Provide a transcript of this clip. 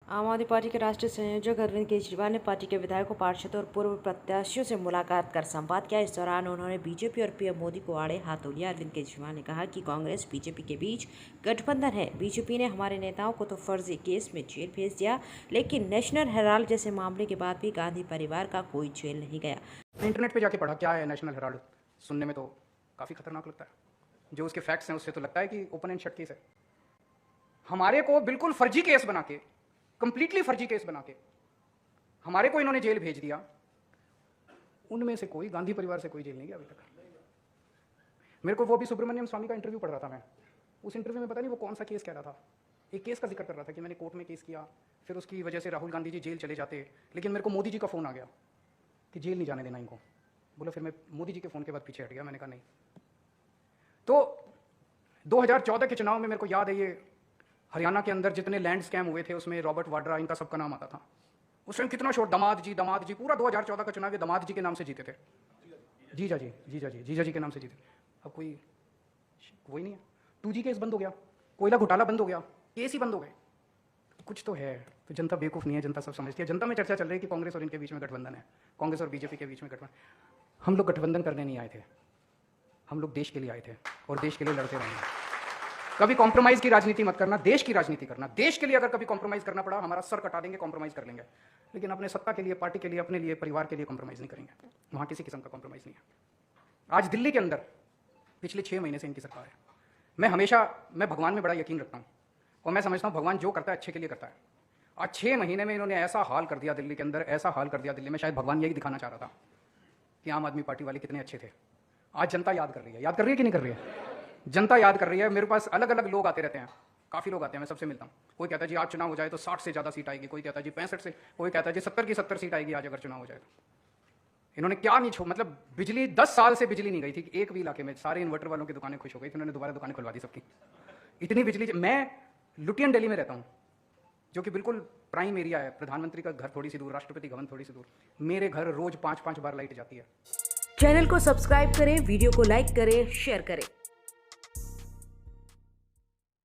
आम आदमी पार्टी के राष्ट्रीय संयोजक अरविंद केजरीवाल ने पार्टी के विधायकों, पार्षदों और पूर्व प्रत्याशियों से मुलाकात कर संवाद किया। इस दौरान उन्होंने बीजेपी और पीएम मोदी को आड़े हाथों लिया। अरविंद केजरीवाल ने कहा कि कांग्रेस बीजेपी के बीच गठबंधन है। बीजेपी ने हमारे नेताओं को तो फर्जी केस में जेल भेज दिया, लेकिन नेशनल हेराल्ड जैसे मामले के बाद भी गांधी परिवार का कोई जेल नहीं गया। इंटरनेट पे जाके पढ़ा क्या है नेशनल हेराल्ड, सुनने में तो काफ़ी खतरनाक लगता है। जो उसके फैक्ट्स हैं उससे तो लगता है कि ओपन एंड शट केस है। हमारे को बिल्कुल फर्जी केस बना के, कंप्लीटली फर्जी केस बना के हमारे को इन्होंने जेल भेज दिया। उनमें से कोई, गांधी परिवार से कोई जेल नहीं गया अभी तक। मेरे को वो भी सुब्रमण्यम स्वामी का इंटरव्यू पढ़ रहा था मैं। उस इंटरव्यू में पता नहीं वो कौन सा केस कह रहा था, एक केस का जिक्र कर रहा था कि मैंने कोर्ट में केस किया, फिर उसकी वजह से राहुल गांधी जी जेल चले जाते, लेकिन मेरे को मोदी जी का फ़ोन आ गया कि जेल नहीं जाने देना इनको। बोला फिर मैं मोदी जी के फ़ोन के बाद पीछे हट गया। मैंने कहा नहीं। तो 2014 के चुनाव में मेरे को याद है, ये हरियाणा के अंदर जितने लैंड स्कैम हुए थे उसमें रॉबर्ट वाड्रा, इनका सबका नाम आता था। उस टाइम कितना शोर, दामाद जी पूरा 2014 का चुनाव ये दामाद जी के नाम से जीते थे। जीजा जी के नाम से जीते। अब कोई नहीं है। 2G केस बंद हो गया, कोयला घोटाला बंद हो गया, केस ही बंद हो गए। कुछ तो है। तो जनता बेवकूफ़ नहीं है, जनता सब समझती है। जनता में चर्चा चल रही है कि कांग्रेस और इनके बीच में गठबंधन है, कांग्रेस और बीजेपी के बीच में गठबंधन। हम लोग गठबंधन करने नहीं आए थे, हम लोग देश के लिए आए थे और देश के लिए लड़ते रहेंगे। कभी कॉम्प्रोमाइज़ की राजनीति मत करना, देश की राजनीति करना। देश के लिए अगर कभी कॉम्प्रोमाइज़ करना पड़ा, हमारा सर कटा देंगे, कॉम्प्रोमाइज़ कर लेंगे, लेकिन अपने सत्ता के लिए, पार्टी के लिए, अपने लिए, परिवार के लिए कॉम्प्रोमाइज़ नहीं करेंगे। वहाँ किसी किस्म का कॉम्प्रोमाइज़ नहीं है। आज दिल्ली के अंदर पिछले 6 महीने से इनकी सरकार है। मैं भगवान में बड़ा यकीन रखता हूँ और मैं समझता हूँ भगवान जो करता है अच्छे के लिए करता है। आज 6 महीने में इन्होंने ऐसा हाल कर दिया दिल्ली के अंदर, ऐसा हाल कर दिया दिल्ली में। शायद भगवान यही दिखाना चाह रहा था कि आम आदमी पार्टी वाले कितने अच्छे थे। आज जनता याद कर रही है कि नहीं कर रही है? जनता याद कर रही है। मेरे पास अलग अलग लोग आते रहते हैं, काफ़ी लोग आते हैं, मैं सबसे मिलता हूँ। कोई कहता है जी आज चुनाव हो जाए तो 60 से ज़्यादा सीट आएगी, कोई कहता है जी 65 से, कोई कहता है जी 70 की 70 सीट आएगी आज अगर चुनाव हो जाए तो। इन्होंने क्या नहीं मतलब बिजली 10 साल से बिजली नहीं गई थी एक भी इलाके में। सारे इन्वर्टर वालों की दुकानें खुश हो गई थी, उन्होंने दोबारा दुकानें खुलवा दी सबकी। इतनी बिजली। मैं लुटियन दिल्ली में रहता हूँ, जो कि बिल्कुल प्राइम एरिया है। प्रधानमंत्री का घर थोड़ी सी दूर, राष्ट्रपति भवन थोड़ी सी दूर। मेरे घर रोज 5-5 बार लाइट जाती है। चैनल को सब्सक्राइब करें, वीडियो को लाइक करें, शेयर करें।